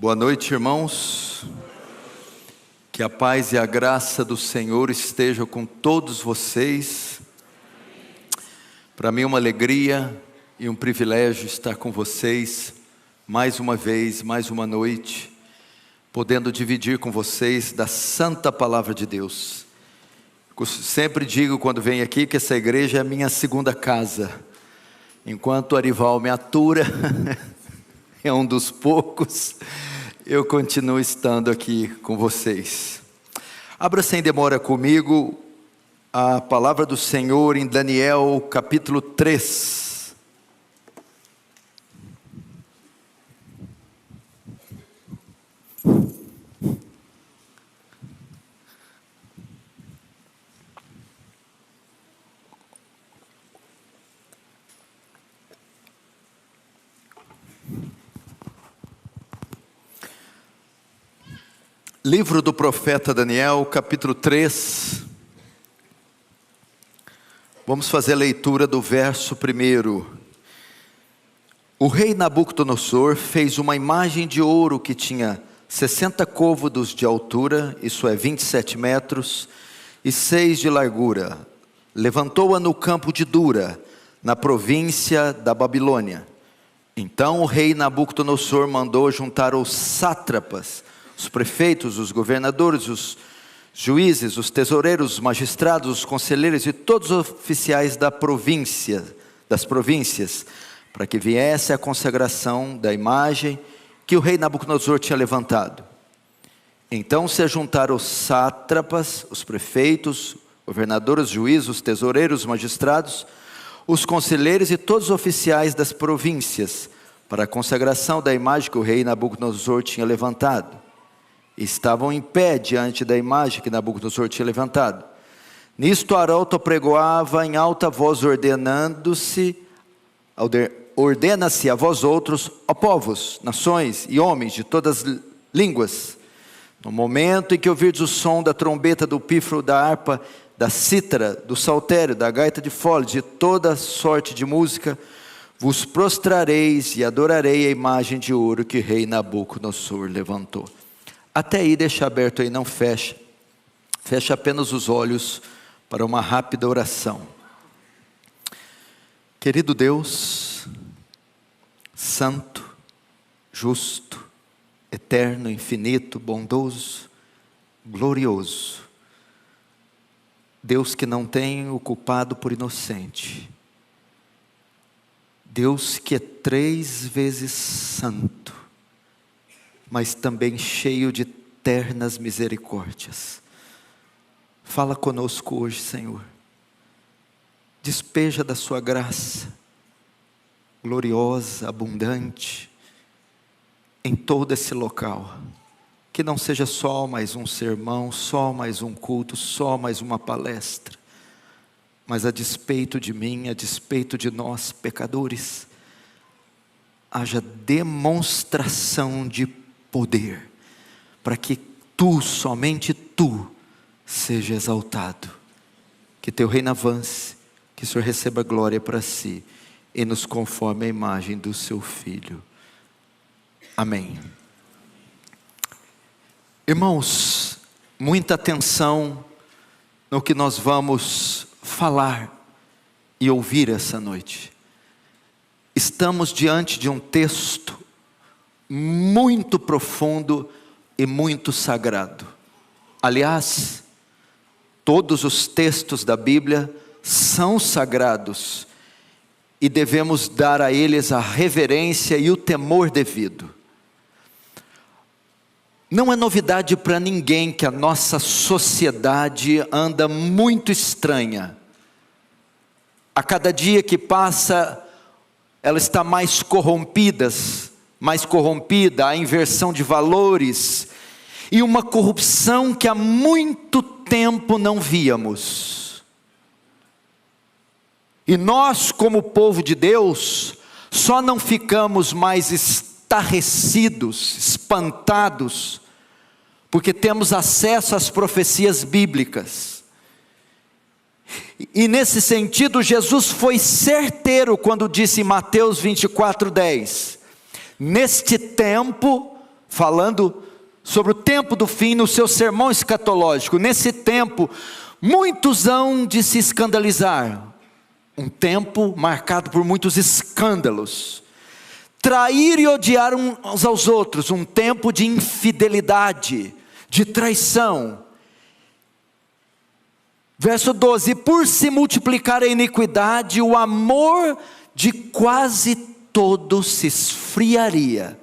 Boa noite, irmãos. Que a paz e a graça do Senhor estejam com todos vocês. Para mim é uma alegria e um privilégio estar com vocês mais uma vez, mais uma noite, podendo dividir com vocês da santa palavra de Deus. Eu sempre digo quando venho aqui que essa igreja é a minha segunda casa. Enquanto o Arival me atura, é um dos poucos, eu continuo estando aqui com vocês. Abra sem demora comigo a palavra do Senhor em Daniel capítulo 3. Livro do profeta Daniel, capítulo 3. Vamos fazer a leitura do verso 1. O rei Nabucodonosor fez uma imagem de ouro que tinha 60 côvados de altura, isso é 27 metros, e 6 de largura. Levantou-a no campo de Dura, na província da Babilônia. Então o rei Nabucodonosor mandou juntar os sátrapas, os prefeitos, os governadores, os juízes, os tesoureiros, os magistrados, os conselheiros e todos os oficiais das províncias, para que viesse a consagração da imagem que o rei Nabucodonosor tinha levantado. Então se ajuntaram os sátrapas, os prefeitos, governadores, juízes, os tesoureiros, os magistrados, os conselheiros e todos os oficiais das províncias, para a consagração da imagem que o rei Nabucodonosor tinha levantado. Estavam em pé diante da imagem que Nabucodonosor tinha levantado. Nisto Arauto pregoava em alta voz, ordena-se a vós outros, ó povos, nações e homens de todas as línguas. No momento em que ouvirdes o som da trombeta, do pífaro, da harpa, da cítara, do saltério, da gaita de fole, de toda sorte de música, vos prostrareis e adorareis a imagem de ouro que o rei Nabucodonosor levantou. Até aí deixa aberto aí, não fecha. Fecha apenas os olhos para uma rápida oração. Querido Deus, santo, justo, eterno, infinito, bondoso, glorioso. Deus que não tem o culpado por inocente. Deus que é 3 vezes santo, mas também cheio de ternas misericórdias. Fala conosco hoje, Senhor. Despeja da sua graça, gloriosa, abundante, em todo esse local. Que não seja só mais um sermão, só mais um culto, só mais uma palestra, mas a despeito de mim, a despeito de nós, pecadores, haja demonstração de poder, para que tu, somente tu, seja exaltado. Que teu reino avance, que o Senhor receba glória para si, e nos conforme a imagem do seu Filho. Amém. Irmãos, muita atenção no que nós vamos falar e ouvir essa noite. Estamos diante de um texto muito profundo e muito sagrado. Aliás, todos os textos da Bíblia são sagrados e devemos dar a eles a reverência e o temor devido. Não é novidade para ninguém que a nossa sociedade anda muito estranha. A cada dia que passa, ela está mais corrompida, a inversão de valores e uma corrupção que há muito tempo não víamos. E nós, como povo de Deus, só não ficamos mais estarrecidos, espantados, porque temos acesso às profecias bíblicas. E nesse sentido, Jesus foi certeiro quando disse em Mateus 24:10, neste tempo falando sobre o tempo do fim no seu sermão escatológico. Nesse tempo, muitos hão de se escandalizar. Um tempo marcado por muitos escândalos. Trair e odiar uns aos outros. Um tempo de infidelidade, de traição. Verso 12: por se multiplicar a iniquidade, o amor de quase todos se esfriaria.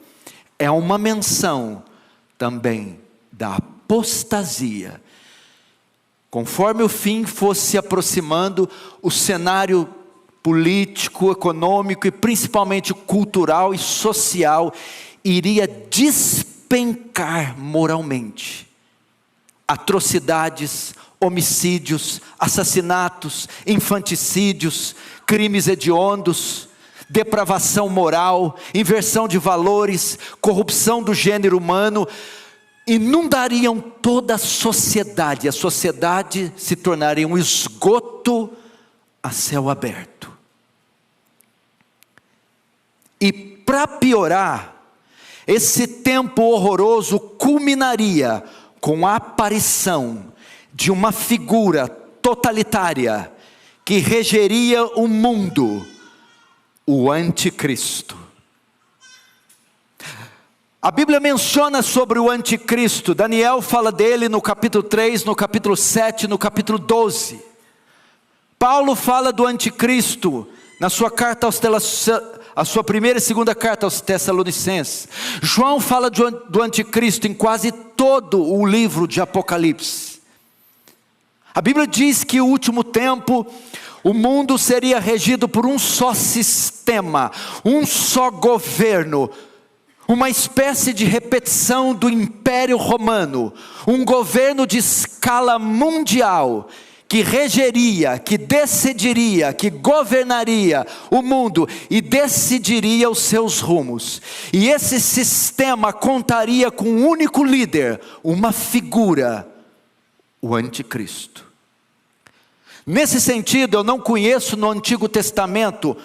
É uma menção também da apostasia. Conforme o fim fosse se aproximando, o cenário político, econômico e principalmente cultural e social iria despencar moralmente. Atrocidades, homicídios, assassinatos, infanticídios, crimes hediondos, depravação moral, inversão de valores, corrupção do gênero humano, inundariam toda a sociedade se tornaria um esgoto a céu aberto. E para piorar, esse tempo horroroso culminaria com a aparição de uma figura totalitária que regeria o mundo, o anticristo. A Bíblia menciona sobre o anticristo. Daniel fala dele no capítulo 3, no capítulo 7, no capítulo 12. Paulo fala do anticristo na sua carta a sua primeira e segunda carta aos Tessalonicenses. João fala do anticristo em quase todo o livro de Apocalipse. A Bíblia diz que no último tempo o mundo seria regido por um só sistema, um só governo, uma espécie de repetição do Império Romano, um governo de escala mundial, que regeria, que decidiria, que governaria o mundo e decidiria os seus rumos. E esse sistema contaria com um único líder, uma figura, o anticristo. Nesse sentido, eu não conheço no Antigo Testamento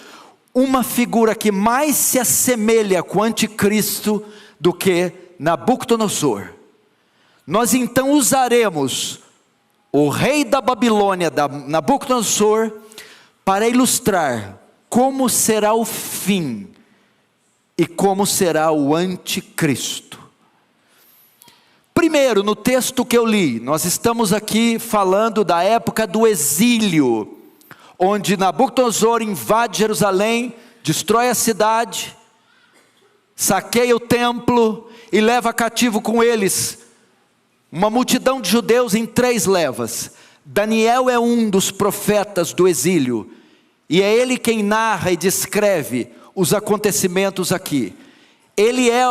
uma figura que mais se assemelha com o anticristo do que Nabucodonosor. Nós então usaremos o rei da Babilônia, Nabucodonosor, para ilustrar como será o fim e como será o anticristo. Primeiro, no texto que eu li, nós estamos aqui falando da época do exílio, onde Nabucodonosor invade Jerusalém, destrói a cidade, saqueia o templo e leva cativo com eles uma multidão de judeus em 3 levas. Daniel é um dos profetas do exílio, e é ele quem narra e descreve os acontecimentos aqui. Ele é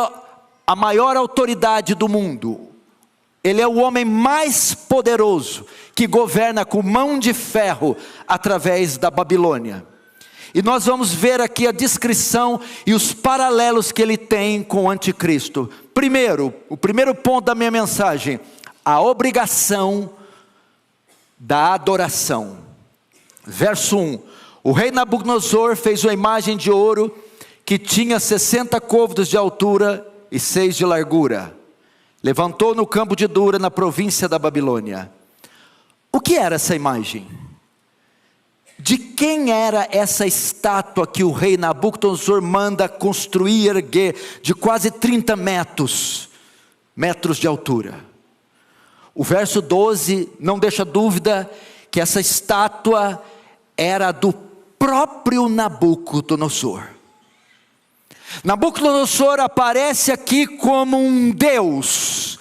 a maior autoridade do mundo. Ele é o homem mais poderoso que governa com mão de ferro através da Babilônia. E nós vamos ver aqui a descrição e os paralelos que ele tem com o anticristo. Primeiro, o primeiro ponto da minha mensagem: a obrigação da adoração. Verso 1: o rei Nabucodonosor fez uma imagem de ouro que tinha 60 côvados de altura e 6 de largura. Levantou no campo de Dura, na província da Babilônia. O que era essa imagem? De quem era essa estátua que o rei Nabucodonosor manda construir e erguer, de quase 30 metros de altura? O verso 12 não deixa dúvida que essa estátua era do próprio Nabucodonosor. Nabucodonosor aparece aqui como um Deus,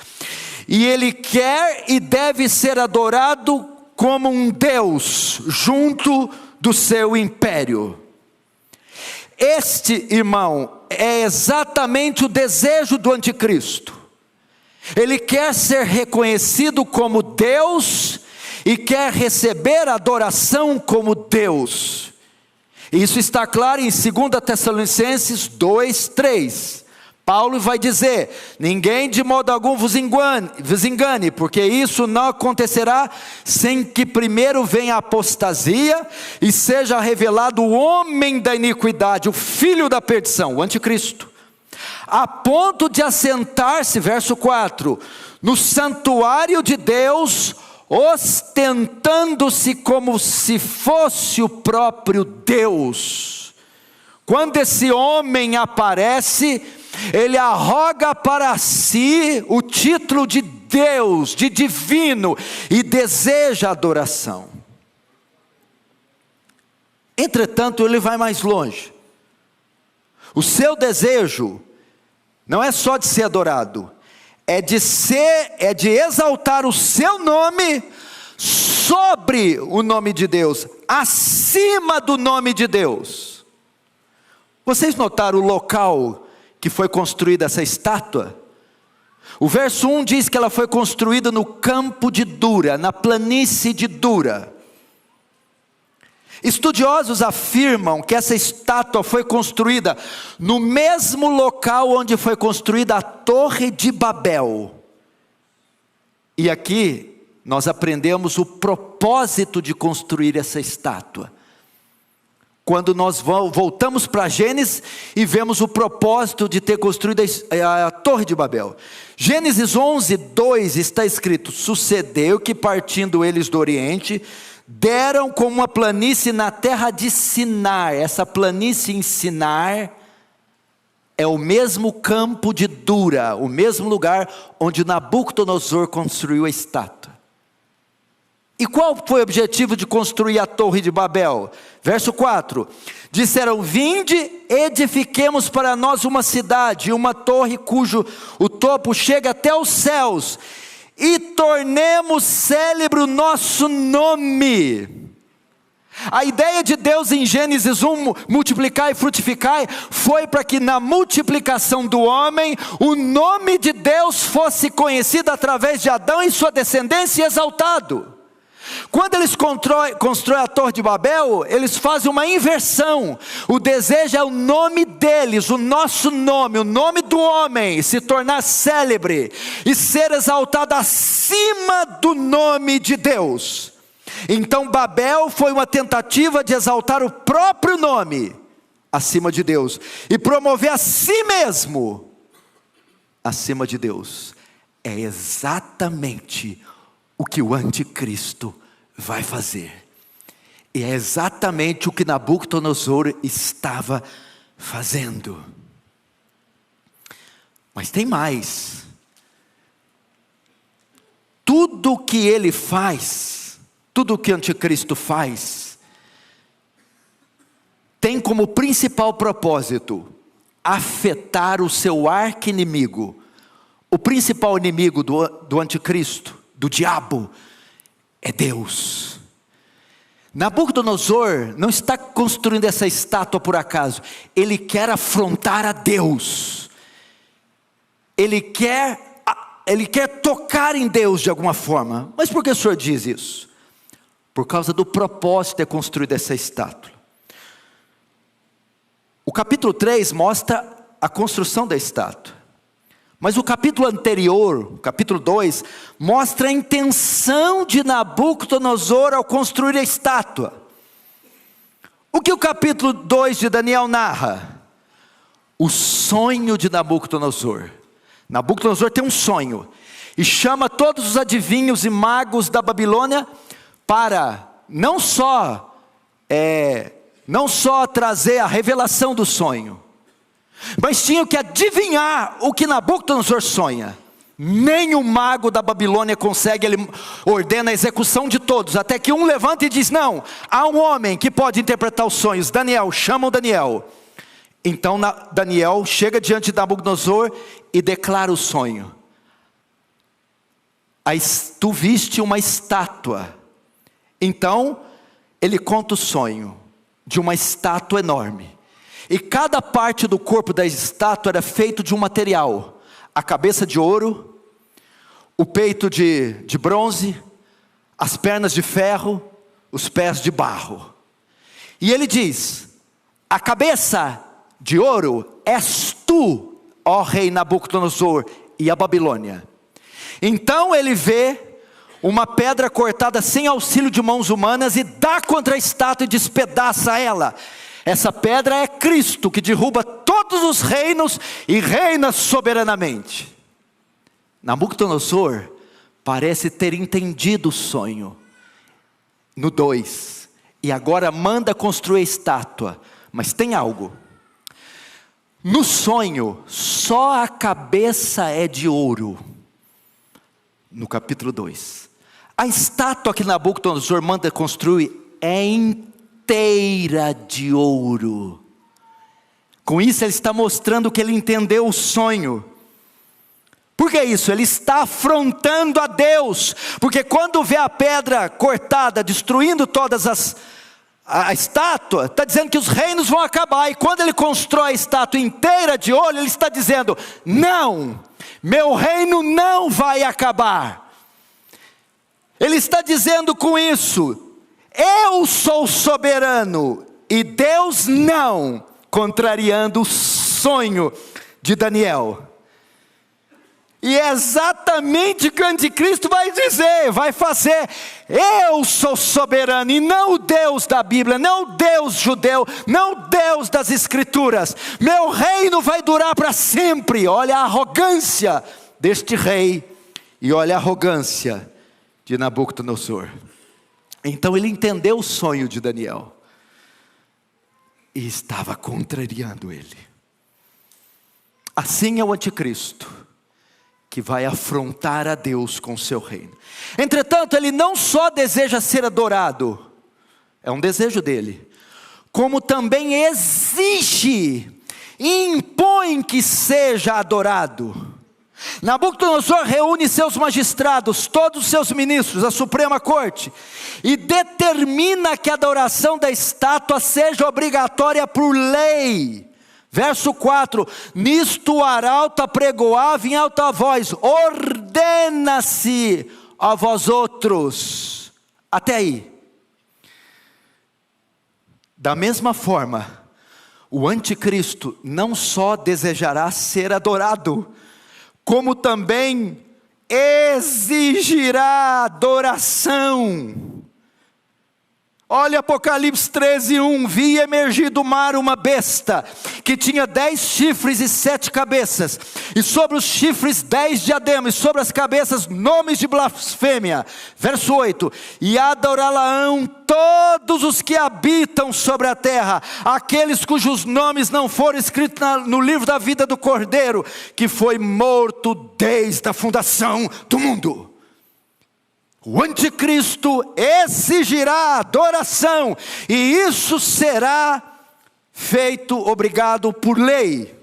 e ele quer e deve ser adorado como um Deus, junto do seu império. Este, irmão, é exatamente o desejo do anticristo. Ele quer ser reconhecido como Deus, e quer receber adoração como Deus. Isso está claro em 2 Tessalonicenses 2:3. Paulo vai dizer: ninguém de modo algum vos engane, porque isso não acontecerá sem que primeiro venha a apostasia e seja revelado o homem da iniquidade, o filho da perdição, o anticristo, a ponto de assentar-se, verso 4, no santuário de Deus, ostentando-se como se fosse o próprio Deus. Quando esse homem aparece, ele arroga para si o título de Deus, de divino, e deseja adoração. Entretanto, ele vai mais longe. O seu desejo não é só de ser adorado, é de exaltar o seu nome sobre o nome de Deus, acima do nome de Deus. Vocês notaram o local que foi construída essa estátua? O verso 1 diz que ela foi construída no campo de Dura, na planície de Dura. Estudiosos afirmam que essa estátua foi construída no mesmo local onde foi construída a Torre de Babel. E aqui nós aprendemos o propósito de construir essa estátua. Quando nós voltamos para Gênesis e vemos o propósito de ter construído a Torre de Babel. Gênesis 11, 2 está escrito: sucedeu que partindo eles do Oriente, deram como uma planície na terra de Sinar. Essa planície em Sinar é o mesmo campo de Dura, o mesmo lugar onde Nabucodonosor construiu a estátua. E qual foi o objetivo de construir a Torre de Babel? Verso 4, disseram: vinde, edifiquemos para nós uma cidade, uma torre cujo o topo chega até os céus, e tornemos célebre o nosso nome. A ideia de Deus em Gênesis 1, multiplicar e frutificar, foi para que na multiplicação do homem, o nome de Deus fosse conhecido através de Adão e sua descendência, e exaltado. Quando eles constroem a Torre de Babel, eles fazem uma inversão. O desejo é o nome deles, o nosso nome, o nome do homem, se tornar célebre e ser exaltado acima do nome de Deus. Então Babel foi uma tentativa de exaltar o próprio nome acima de Deus e promover a si mesmo acima de Deus. É exatamente o que o anticristo vai fazer. E é exatamente o que Nabucodonosor estava fazendo. Mas tem mais. Tudo que ele faz, tudo que o anticristo faz, tem como principal propósito afetar o seu arqui-inimigo. O principal inimigo do anticristo, do diabo, é Deus. Nabucodonosor não está construindo essa estátua por acaso. Ele quer afrontar a Deus. Ele quer tocar em Deus de alguma forma. Mas por que o senhor diz isso? Por causa do propósito de ter construído essa estátua. O capítulo 3 mostra a construção da estátua. Mas o capítulo anterior, o capítulo 2, mostra a intenção de Nabucodonosor ao construir a estátua. O que o capítulo 2 de Daniel narra? O sonho de Nabucodonosor. Nabucodonosor tem um sonho e chama todos os adivinhos e magos da Babilônia para não só trazer a revelação do sonho, mas tinham que adivinhar o que Nabucodonosor sonha. Nem o mago da Babilônia consegue, ele ordena a execução de todos, até que um levanta e diz: não, há um homem que pode interpretar os sonhos. Daniel, chamam Daniel. Então Daniel chega diante de Nabucodonosor e declara o sonho. Tu viste uma estátua. Então ele conta o sonho de uma estátua enorme. E cada parte do corpo da estátua era feito de um material: a cabeça de ouro, o peito de bronze, as pernas de ferro, os pés de barro. E ele diz: a cabeça de ouro és tu, ó rei Nabucodonosor, e a Babilônia. Então ele vê uma pedra cortada sem auxílio de mãos humanas e dá contra a estátua e despedaça ela. Essa pedra é Cristo, que derruba toda todos os reinos e reina soberanamente. Nabucodonosor parece ter entendido o sonho no 2, e agora manda construir a estátua. Mas tem algo: no sonho só a cabeça é de ouro. No capítulo 2, a estátua que Nabucodonosor manda construir é inteira de ouro. Com isso ele está mostrando que ele entendeu o sonho. Por que isso? Ele está afrontando a Deus, porque quando vê a pedra cortada, destruindo a estátua, está dizendo que os reinos vão acabar, e quando ele constrói a estátua inteira de ouro, ele está dizendo: não, meu reino não vai acabar. Ele está dizendo com isso: eu sou soberano, e Deus não, contrariando o sonho de Daniel. E é exatamente o que o anticristo vai dizer, vai fazer. Eu sou soberano, e não o Deus da Bíblia, não o Deus judeu, não o Deus das Escrituras. Meu reino vai durar para sempre. Olha a arrogância deste rei, e olha a arrogância de Nabucodonosor. Então ele entendeu o sonho de Daniel, e estava contrariando ele. Assim é o anticristo, que vai afrontar a Deus com o seu reino. Entretanto, ele não só deseja ser adorado, é um desejo dele, como também exige e impõe que seja adorado. Nabucodonosor reúne seus magistrados, todos os seus ministros, a Suprema Corte, e determina que a adoração da estátua seja obrigatória por lei. Verso 4, nisto o arauto apregoava em alta voz: ordena-se a vós outros. Até aí. Da mesma forma, o anticristo não só desejará ser adorado, como também exigirá adoração. Olha Apocalipse 13:1, vi emergir do mar uma besta, que tinha 10 chifres e 7 cabeças, e sobre os chifres 10 diademas, e sobre as cabeças nomes de blasfêmia. Verso 8, e adorá-la-ão todos os que habitam sobre a terra, aqueles cujos nomes não foram escritos no livro da vida do Cordeiro, que foi morto desde a fundação do mundo. O anticristo exigirá adoração, e isso será feito, obrigado por lei.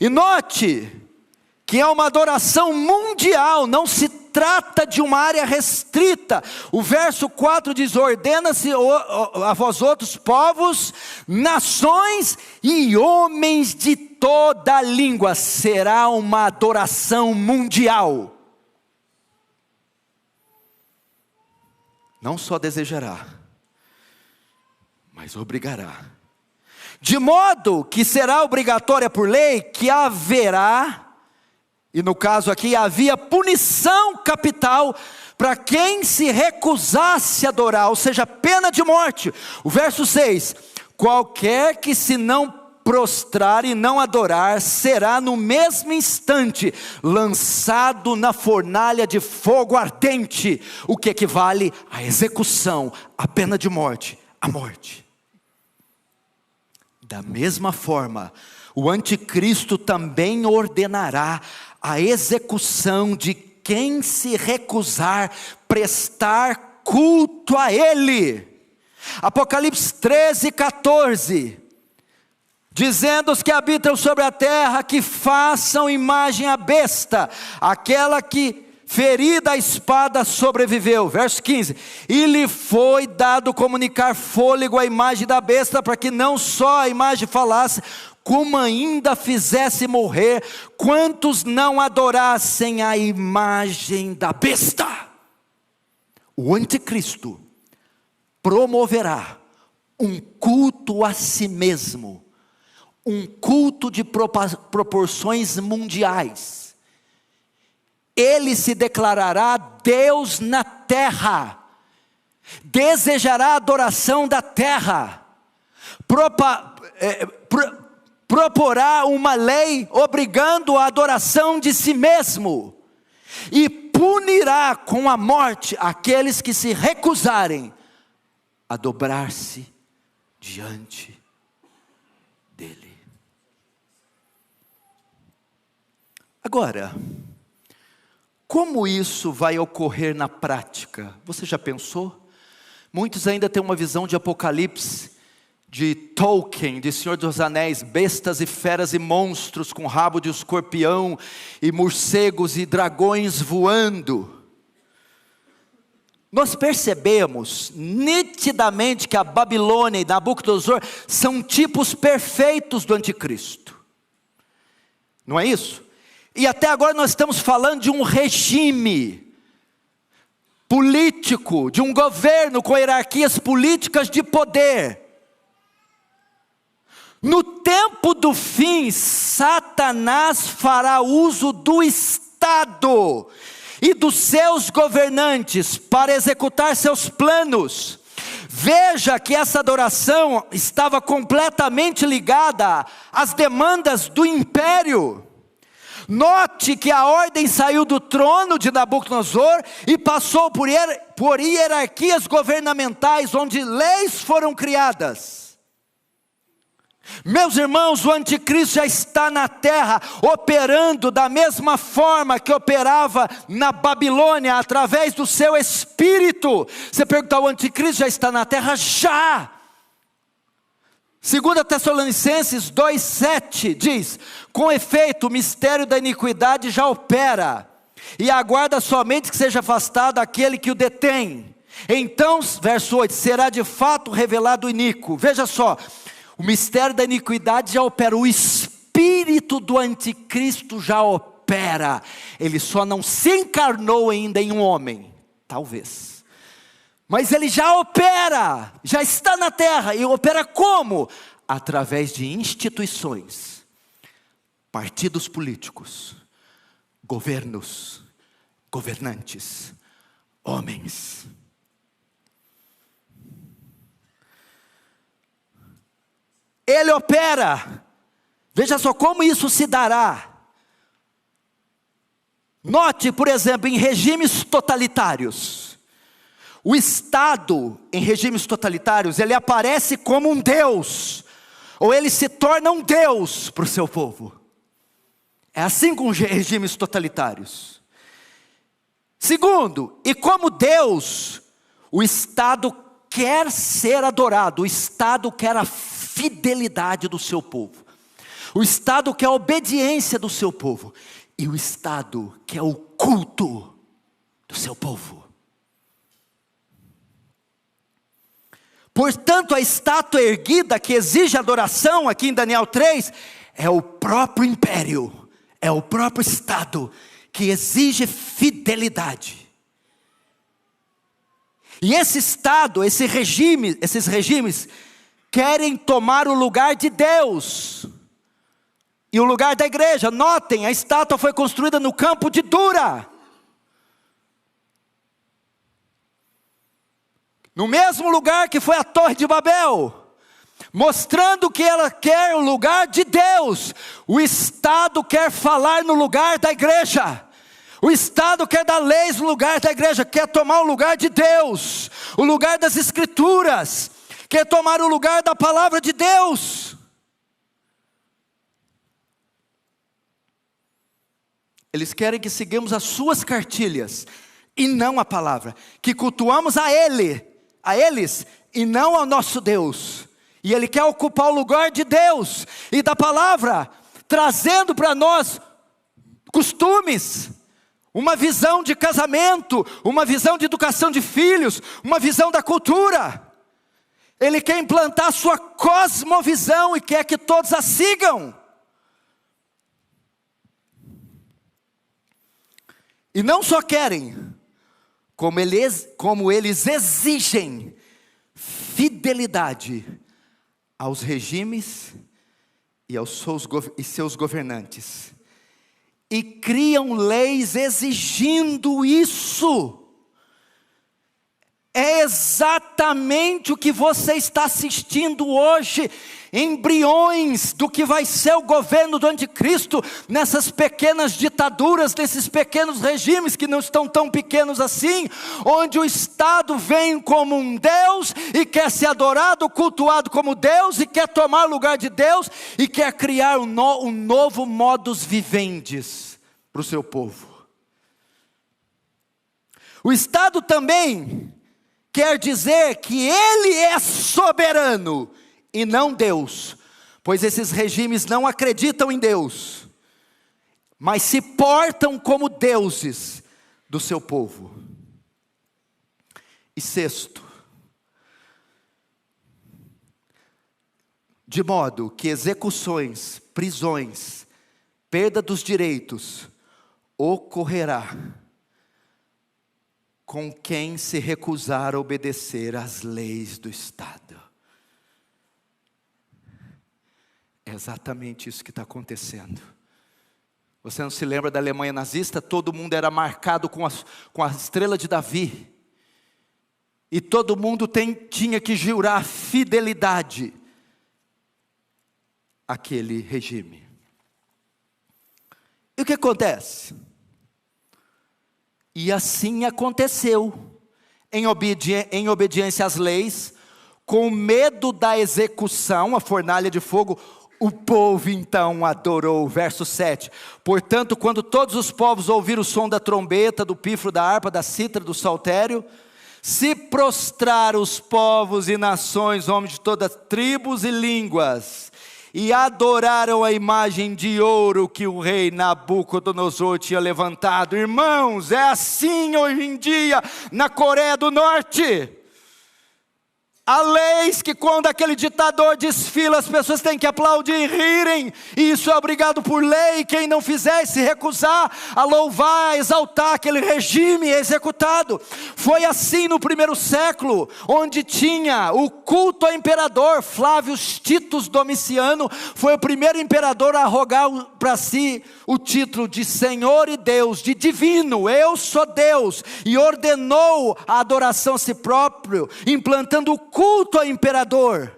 E note que é uma adoração mundial, não se trata de uma área restrita. O verso 4 diz: ordena-se a vós outros povos, nações e homens de toda a língua. Será uma adoração mundial. Não só desejará, mas obrigará. De modo que será obrigatória por lei, que haverá, e no caso aqui havia punição capital para quem se recusasse a adorar, ou seja, pena de morte. O verso 6, qualquer que se não prostrar e não adorar, será no mesmo instante lançado na fornalha de fogo ardente, o que equivale à execução, à pena de morte, à morte. Da mesma forma, o anticristo também ordenará a execução de quem se recusar prestar culto a ele. Apocalipse 13:14, dizendo os que habitam sobre a terra que façam imagem à besta, aquela que ferida a espada sobreviveu. Verso 15, e lhe foi dado comunicar fôlego à imagem da besta, para que não só a imagem falasse, como ainda fizesse morrer quantos não adorassem a imagem da besta. O anticristo promoverá um culto a si mesmo, um culto de proporções mundiais. Ele se declarará Deus na terra, desejará a adoração da terra, proporá uma lei obrigando a adoração de si mesmo, e punirá com a morte aqueles que se recusarem a dobrar-se diante dele. Agora, como isso vai ocorrer na prática? Você já pensou? Muitos ainda têm uma visão de Apocalipse, de Tolkien, de Senhor dos Anéis, bestas e feras e monstros com rabo de escorpião, e morcegos e dragões voando. Nós percebemos nitidamente que a Babilônia e Nabucodonosor são tipos perfeitos do anticristo. Não é isso? E até agora nós estamos falando de um regime político, de um governo com hierarquias políticas de poder. No tempo do fim, Satanás fará uso do Estado e dos seus governantes para executar seus planos. Veja que essa adoração estava completamente ligada às demandas do império. Note que a ordem saiu do trono de Nabucodonosor e passou por hierarquias governamentais, onde leis foram criadas. Meus irmãos, o anticristo já está na terra, operando da mesma forma que operava na Babilônia, através do seu espírito. Você pergunta, o anticristo já está na terra? Já! 2 Tessalonicenses 2,7 diz: com efeito, o mistério da iniquidade já opera, e aguarda somente que seja afastado aquele que o detém. Então, verso 8, será de fato revelado o iníquo. Veja só, o mistério da iniquidade já opera, o espírito do anticristo já opera. Ele só não se encarnou ainda em um homem, talvez. Mas ele já opera, já está na terra. E opera como? Através de instituições, partidos políticos, governos, governantes, homens. Ele opera. Veja só como isso se dará. Note, por exemplo, em regimes totalitários. O Estado, em regimes totalitários, ele aparece como um Deus, ou ele se torna um Deus para o seu povo. É assim com os regimes totalitários. Segundo, e como Deus, o Estado quer ser adorado, o Estado quer a fidelidade do seu povo, o Estado quer a obediência do seu povo, e o Estado quer o culto do seu povo. Portanto, a estátua erguida que exige adoração, aqui em Daniel 3, é o próprio império, é o próprio Estado que exige fidelidade. E esse Estado, esses regimes, querem tomar o lugar de Deus e o lugar da igreja. Notem, a estátua foi construída no campo de Dura, no mesmo lugar que foi a Torre de Babel, mostrando que ela quer o lugar de Deus. O Estado quer falar no lugar da igreja. O Estado quer dar leis no lugar da igreja, quer tomar o lugar de Deus, o lugar das Escrituras, quer tomar o lugar da palavra de Deus. Eles querem que sigamos as suas cartilhas e não a palavra, que cultuamos a eles e não ao nosso Deus. E Ele quer ocupar o lugar de Deus e da palavra, trazendo para nós costumes, uma visão de casamento, uma visão de educação de filhos, uma visão da cultura. Ele quer implantar a sua cosmovisão e quer que todos a sigam. E não só querem, como eles exigem fidelidade aos regimes e aos seus governantes. E criam leis exigindo isso. É exatamente exatamente o que você está assistindo hoje, embriões do que vai ser o governo do anticristo, nessas pequenas ditaduras, nesses pequenos regimes que não estão tão pequenos assim, onde o Estado vem como um Deus, e quer ser adorado, cultuado como Deus, e quer tomar o lugar de Deus, e quer criar um novo modus vivendi para o seu povo. O Estado também quer dizer que ele é soberano, e não Deus, pois esses regimes não acreditam em Deus, mas se portam como deuses do seu povo. E sexto, de modo que execuções, prisões, perda dos direitos, ocorrerá com quem se recusar a obedecer às leis do Estado. É exatamente isso que está acontecendo. Você não se lembra da Alemanha nazista? Todo mundo era marcado com a estrela de Davi. E todo mundo tinha que jurar fidelidade àquele regime. E o que acontece? E assim aconteceu, em obediência às leis, com medo da execução, a fornalha de fogo, o povo então adorou. Verso 7, portanto, quando todos os povos ouviram o som da trombeta, do pífaro, da harpa, da cítara, do saltério, se prostraram os povos e nações, homens de todas tribos e línguas, e adoraram a imagem de ouro que o rei Nabucodonosor tinha levantado. Irmãos, é assim hoje em dia na Coreia do Norte. Há leis que quando aquele ditador desfila, as pessoas têm que aplaudir e rirem, e isso é obrigado por lei. Quem não fizer, se recusar a louvar, a exaltar aquele regime, é executado. Foi assim no primeiro século, onde tinha o culto ao imperador. Flávio Titus Domiciano foi o primeiro imperador a arrogar para si o título de Senhor e Deus, de divino, eu sou Deus, e ordenou a adoração a si próprio, implantando o culto ao imperador.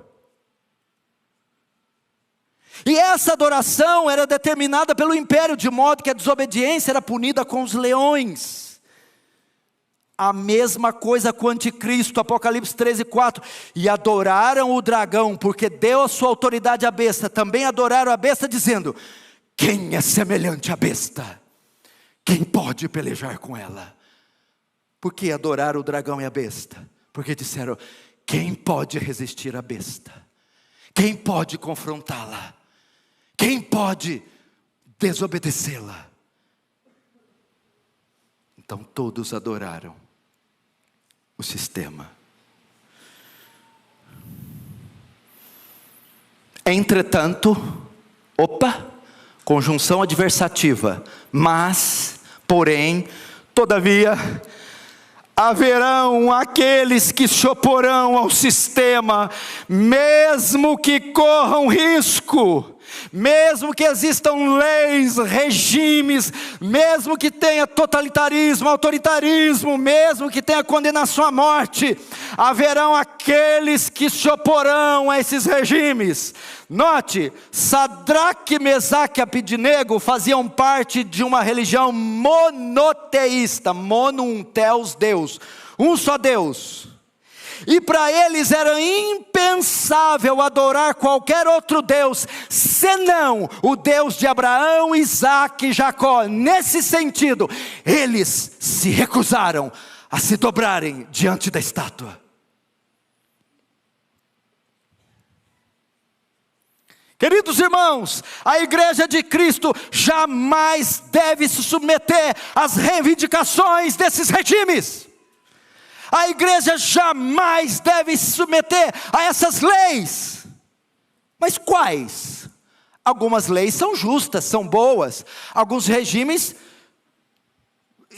E essa adoração era determinada pelo império, de modo que a desobediência era punida com os leões. A mesma coisa com o anticristo, Apocalipse 13:4. E adoraram o dragão, porque deu a sua autoridade à besta. Também adoraram a besta, dizendo: quem é semelhante à besta? Quem pode pelejar com ela? Por que adoraram o dragão e a besta? Porque disseram: quem pode resistir à besta? Quem pode confrontá-la? Quem pode desobedecê-la? Então todos adoraram o sistema. Entretanto, conjunção adversativa, mas, porém, todavia, haverão aqueles que se oporão ao sistema, mesmo que corram risco, mesmo que existam leis, regimes, mesmo que tenha totalitarismo, autoritarismo, mesmo que tenha condenação à morte, haverão aqueles que se oporão a esses regimes. Note, Sadraque, Mesaque e Abidnego faziam parte de uma religião monoteísta, mono, theos, Deus, um só Deus. E para eles era impensável adorar qualquer outro Deus, senão o Deus de Abraão, Isaque e Jacó. Nesse sentido, eles se recusaram a se dobrarem diante da estátua. Queridos irmãos, a igreja de Cristo jamais deve se submeter às reivindicações desses regimes. A igreja jamais deve se submeter a essas leis. Mas quais? Algumas leis são justas, são boas. Alguns regimes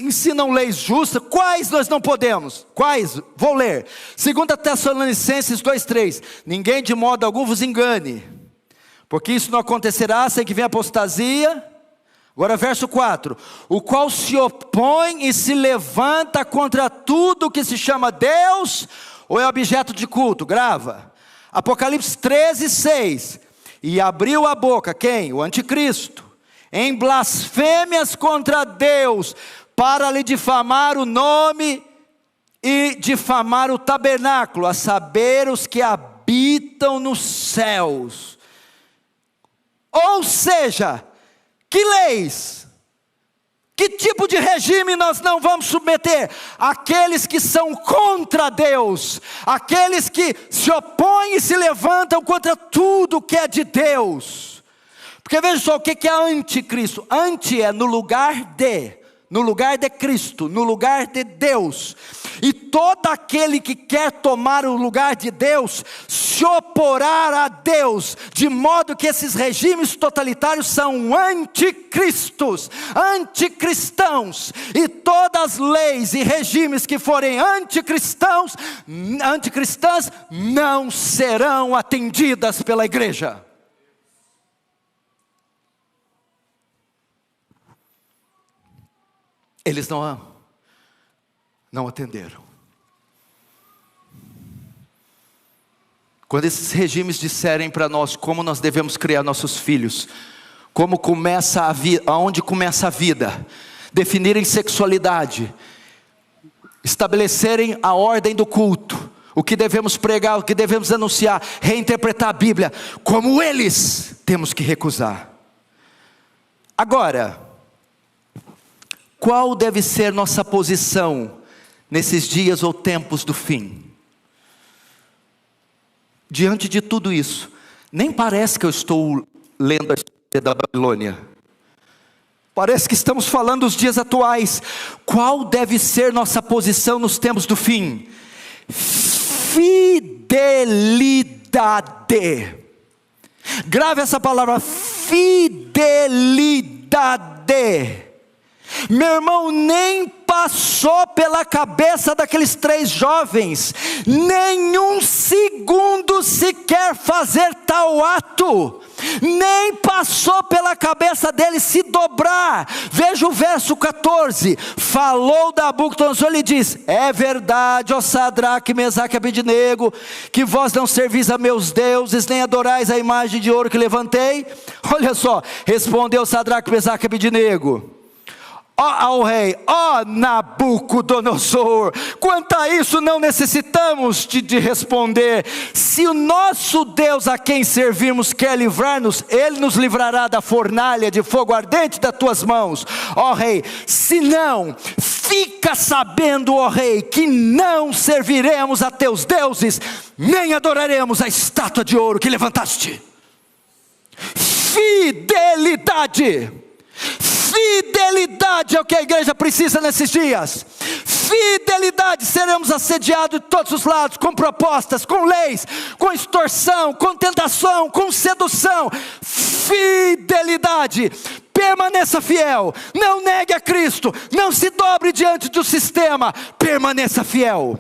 ensinam leis justas. Quais nós não podemos? Quais? Vou ler. 2 Tessalonicenses 2:3. Ninguém de modo algum vos engane, porque isso não acontecerá sem que venha apostasia. Agora verso 4, o qual se opõe e se levanta contra tudo que se chama Deus ou é objeto de culto? Grava. Apocalipse 13:6. E abriu a boca, quem? O anticristo, em blasfêmias contra Deus, para lhe difamar o nome e difamar o tabernáculo, a saber, os que habitam nos céus. Ou seja, que leis, que tipo de regime nós não vamos submeter? Aqueles que são contra Deus, aqueles que se opõem e se levantam contra tudo que é de Deus. Porque veja só, o que é anticristo? Anti é no lugar de Cristo, no lugar de Deus. E todo aquele que quer tomar o lugar de Deus, se oporá a Deus, de modo que esses regimes totalitários são anticristos, anticristãos. E todas as leis e regimes que forem anticristãs, não serão atendidas pela igreja. Eles não atenderam. Quando esses regimes disserem para nós como nós devemos criar nossos filhos, como começa a vida, aonde começa a vida, definirem sexualidade, estabelecerem a ordem do culto, o que devemos pregar, o que devemos anunciar, reinterpretar a Bíblia, como eles, temos que recusar. Agora, qual deve ser nossa posição nesses dias ou tempos do fim? Diante de tudo isso, nem parece que eu estou lendo a história da Babilônia. Parece que estamos falando dos dias atuais. Qual deve ser nossa posição nos tempos do fim? Fidelidade. Grave essa palavra, fidelidade. Meu irmão, nem passou pela cabeça daqueles 3 jovens, nenhum segundo sequer fazer tal ato, nem passou pela cabeça deles se dobrar. Veja o verso 14, falou Nabucodonosor e diz: é verdade, ó Sadraque, Mesaque e Abednego, que vós não servis a meus deuses, nem adorais a imagem de ouro que levantei. Olha só, respondeu Sadraque, Mesaque e Abednego ao rei: ó Nabucodonosor, quanto a isso não necessitamos de responder. Se o nosso Deus a quem servimos quer livrar-nos, Ele nos livrará da fornalha de fogo ardente das tuas mãos, ó rei. Se não, fica sabendo, ó rei, que não serviremos a teus deuses, nem adoraremos a estátua de ouro que levantaste. Fidelidade. Fidelidade é o que a igreja precisa nesses dias. Fidelidade. Seremos assediados de todos os lados, com propostas, com leis, com extorsão, com tentação, com sedução. Fidelidade. Permaneça fiel, não negue a Cristo, não se dobre diante do sistema, permaneça fiel.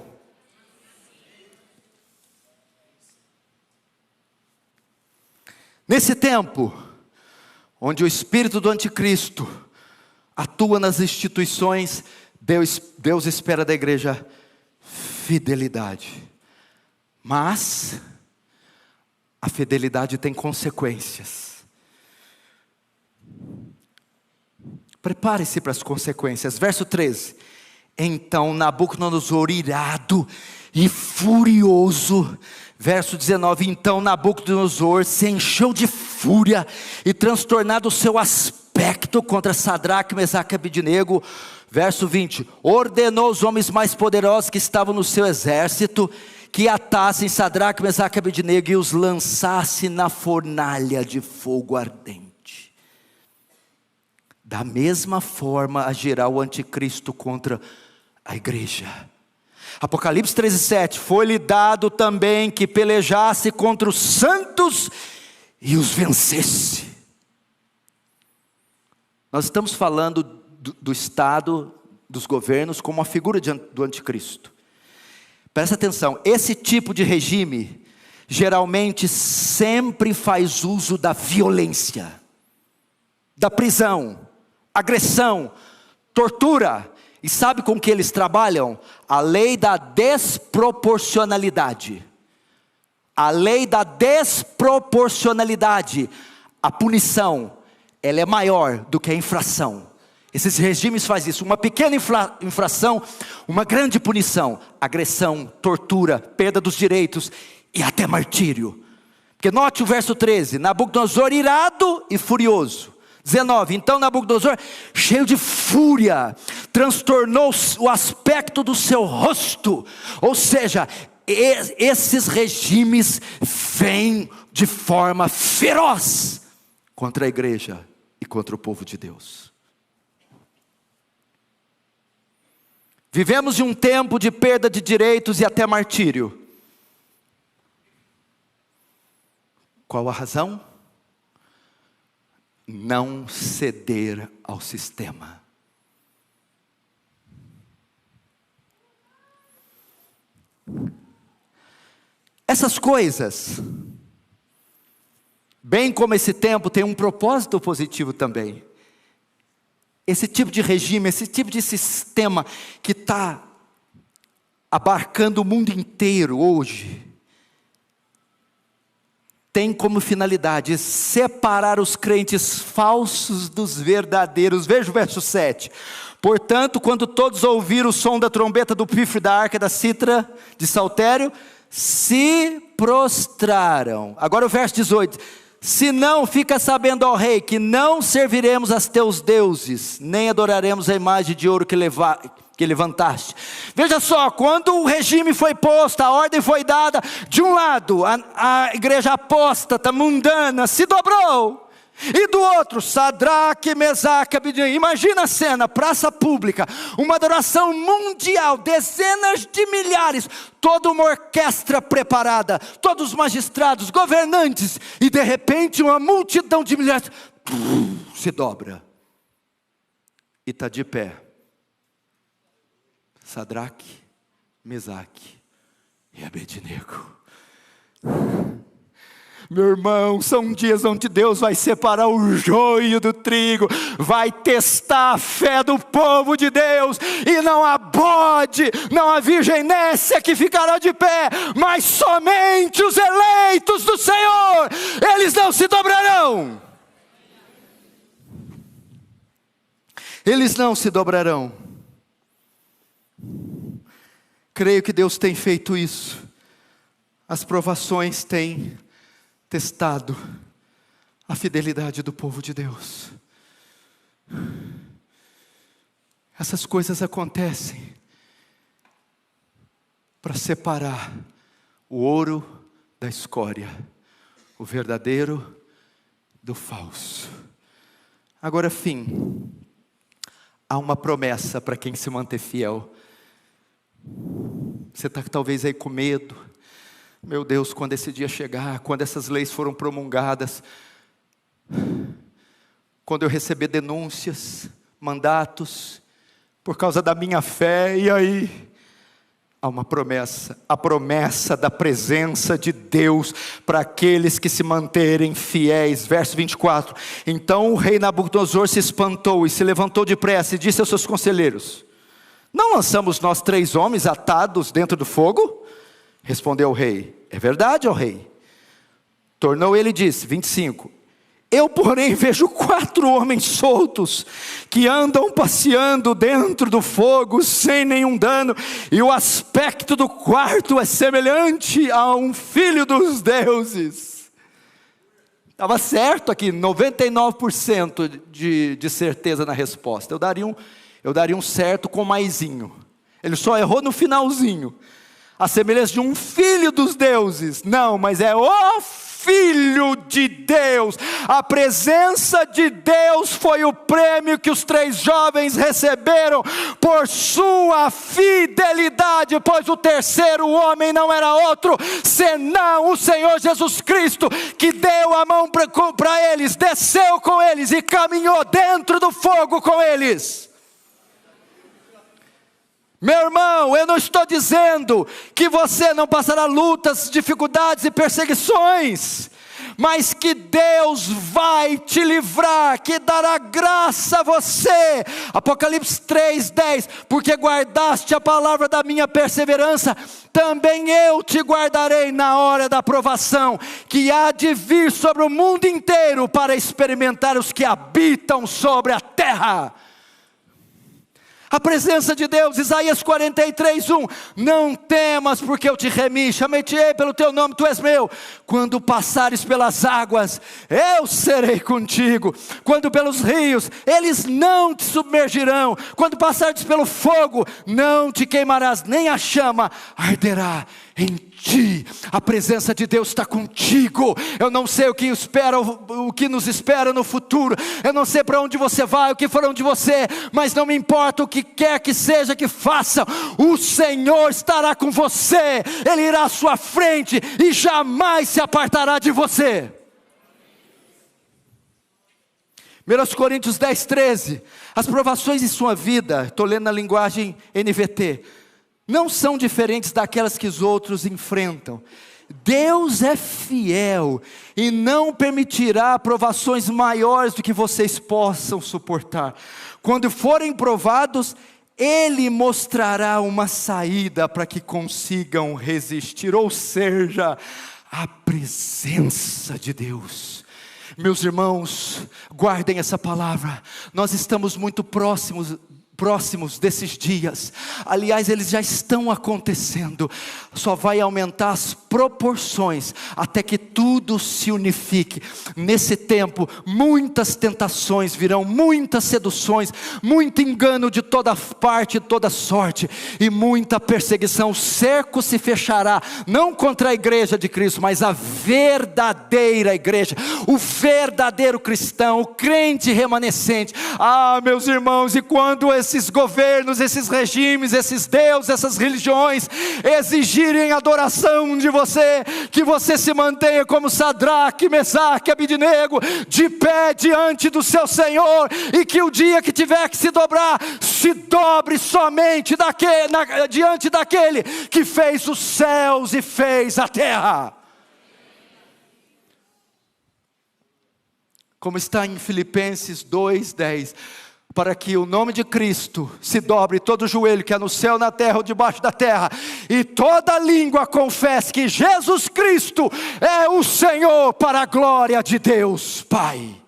Nesse tempo onde o espírito do anticristo atua nas instituições, Deus espera da igreja fidelidade. Mas a fidelidade tem consequências. Prepare-se para as consequências. Verso 13. Então Nabucodonosor, irado e furioso. Verso 19, então Nabucodonosor se encheu de fúria e transtornado o seu aspecto contra Sadraque, Mesaque e Abednego. Verso 20, ordenou os homens mais poderosos que estavam no seu exército, que atassem Sadraque, Mesaque e Abednego e os lançassem na fornalha de fogo ardente. Da mesma forma agirá o anticristo contra a igreja. Apocalipse 13:7, foi-lhe dado também que pelejasse contra os santos e os vencesse. Nós estamos falando do Estado, dos governos, como uma figura do anticristo. Presta atenção, esse tipo de regime, geralmente sempre faz uso da violência, da prisão, agressão, tortura. E sabe com que eles trabalham? A lei da desproporcionalidade. A lei da desproporcionalidade. A punição, ela é maior do que a infração. Esses regimes fazem isso. Uma pequena infração, uma grande punição. Agressão, tortura, perda dos direitos e até martírio. Porque note o verso 13. Nabucodonosor irado e furioso. 19, então Nabucodonosor, cheio de fúria, transtornou o aspecto do seu rosto. Ou seja, esses regimes vêm de forma feroz contra a igreja e contra o povo de Deus. Vivemos em um tempo de perda de direitos e até martírio. Qual a razão? Não ceder ao sistema. Essas coisas, bem como esse tempo, tem um propósito positivo também. Esse tipo de regime, esse tipo de sistema que está abarcando o mundo inteiro hoje, tem como finalidade separar os crentes falsos dos verdadeiros. Veja o verso 7. Portanto, quando todos ouviram o som da trombeta, do pífaro, da arca, da cítara, de saltério, se prostraram. Agora o verso 18. Se não, fica sabendo, ó rei, que não serviremos a teus deuses, nem adoraremos a imagem de ouro que levantaste. Veja só, quando o regime foi posto, a ordem foi dada, de um lado, a igreja apóstata, mundana, se dobrou. E do outro, Sadraque, Mesaque, Abednego. Imagina a cena, praça pública, uma adoração mundial, dezenas de milhares, toda uma orquestra preparada, todos os magistrados, governantes, e de repente uma multidão de milhares se dobra e está de pé. Sadraque, Mesaque e Abednego. Meu irmão, são dias onde Deus vai separar o joio do trigo, vai testar a fé do povo de Deus, e não há bode, não há virgem nécia que ficará de pé, mas somente os eleitos do Senhor, eles não se dobrarão. Eles não se dobrarão. Creio que Deus tem feito isso. As provações têm testado a fidelidade do povo de Deus. Essas coisas acontecem para separar o ouro da escória, o verdadeiro do falso. Agora, fim, há uma promessa para quem se manter fiel. Você está talvez aí com medo. Meu Deus, quando esse dia chegar, quando essas leis foram promulgadas, quando eu receber denúncias, mandatos, por causa da minha fé, e aí? Há uma promessa, a promessa da presença de Deus para aqueles que se manterem fiéis. Verso 24. Então o rei Nabucodonosor se espantou e se levantou depressa e disse aos seus conselheiros: não lançamos nós 3 homens atados dentro do fogo? Respondeu o rei: é verdade, ó rei. Tornou ele e disse, 25. Eu, porém, vejo 4 homens soltos, que andam passeando dentro do fogo, sem nenhum dano, e o aspecto do quarto é semelhante a um filho dos deuses. Estava certo aqui, 99% de certeza na resposta. Eu daria um certo com maisinho. Ele só errou no finalzinho. A semelhança de um filho dos deuses. Não, mas é o Filho de Deus. A presença de Deus foi o prêmio que os 3 jovens receberam por sua fidelidade, pois o terceiro homem não era outro senão o Senhor Jesus Cristo, que deu a mão para eles, desceu com eles e caminhou dentro do fogo com eles. Meu irmão, eu não estou dizendo que você não passará lutas, dificuldades e perseguições, mas que Deus vai te livrar, que dará graça a você. Apocalipse 3:10, porque guardaste a palavra da minha perseverança, também eu te guardarei na hora da provação, que há de vir sobre o mundo inteiro, para experimentar os que habitam sobre a terra. A presença de Deus, Isaías 43:1, não temas porque eu te remi, chamei-te-ei pelo teu nome, tu és meu. Quando passares pelas águas, eu serei contigo. Quando pelos rios, eles não te submergirão. Quando passares pelo fogo, não te queimarás, nem a chama arderá em ti. A presença de Deus está contigo. Eu não sei o que nos espera no futuro, eu não sei para onde você vai, o que farão de você, mas não me importa o que quer que seja que faça, o Senhor estará com você, Ele irá à sua frente e jamais se apartará de você. 1 Coríntios 10:13, as provações em sua vida, estou lendo na linguagem NVT, não são diferentes daquelas que os outros enfrentam. Deus é fiel e não permitirá provações maiores do que vocês possam suportar. Quando forem provados, Ele mostrará uma saída para que consigam resistir, ou seja, a presença de Deus. Meus irmãos, guardem essa palavra, nós estamos muito próximos desses dias. Aliás, eles já estão acontecendo. Só vai aumentar as proporções até que tudo se unifique. Nesse tempo, muitas tentações virão, muitas seduções, muito engano de toda parte, de toda sorte, e muita perseguição. O cerco se fechará, não contra a igreja de Cristo, mas a verdadeira igreja, o verdadeiro cristão, o crente remanescente. Ah, meus irmãos, e quando esses governos, esses regimes, esses deuses, essas religiões exigirem adoração de você, que você se mantenha como Sadraque, Mesaque, Abidnego, de pé diante do seu Senhor, e que o dia que tiver que se dobrar, se dobre somente diante daquele que fez os céus e fez a terra. Como está em Filipenses 2:10, para que o nome de Cristo se dobre todo o joelho que é no céu, na terra ou debaixo da terra, e toda língua confesse que Jesus Cristo é o Senhor, para a glória de Deus Pai.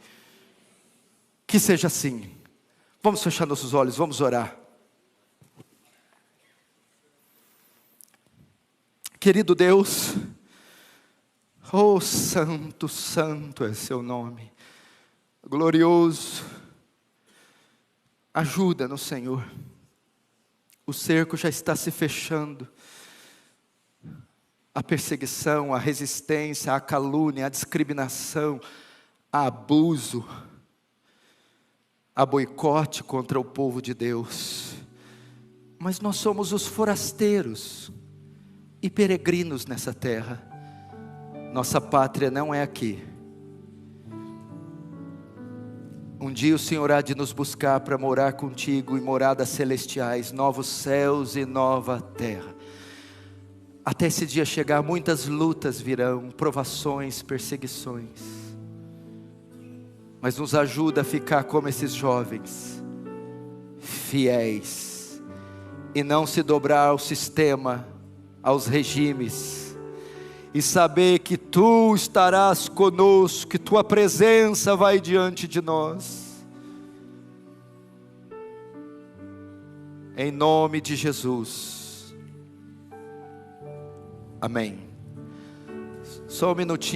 Que seja assim. Vamos fechar nossos olhos, vamos orar. Querido Deus, oh santo, santo é seu nome, glorioso. Ajuda-nos, Senhor. O cerco já está se fechando. A perseguição, a resistência, a calúnia, a discriminação, a abuso, a boicote contra o povo de Deus. Mas nós somos os forasteiros e peregrinos nessa terra. Nossa pátria não é aqui. Um dia o Senhor há de nos buscar para morar contigo em moradas celestiais, novos céus e nova terra. Até esse dia chegar, muitas lutas virão, provações, perseguições. Mas nos ajuda a ficar como esses jovens, fiéis, e não se dobrar ao sistema, aos regimes, e saber que Tu estarás conosco, que Tua presença vai diante de nós. Em nome de Jesus. Amém. Só um minutinho.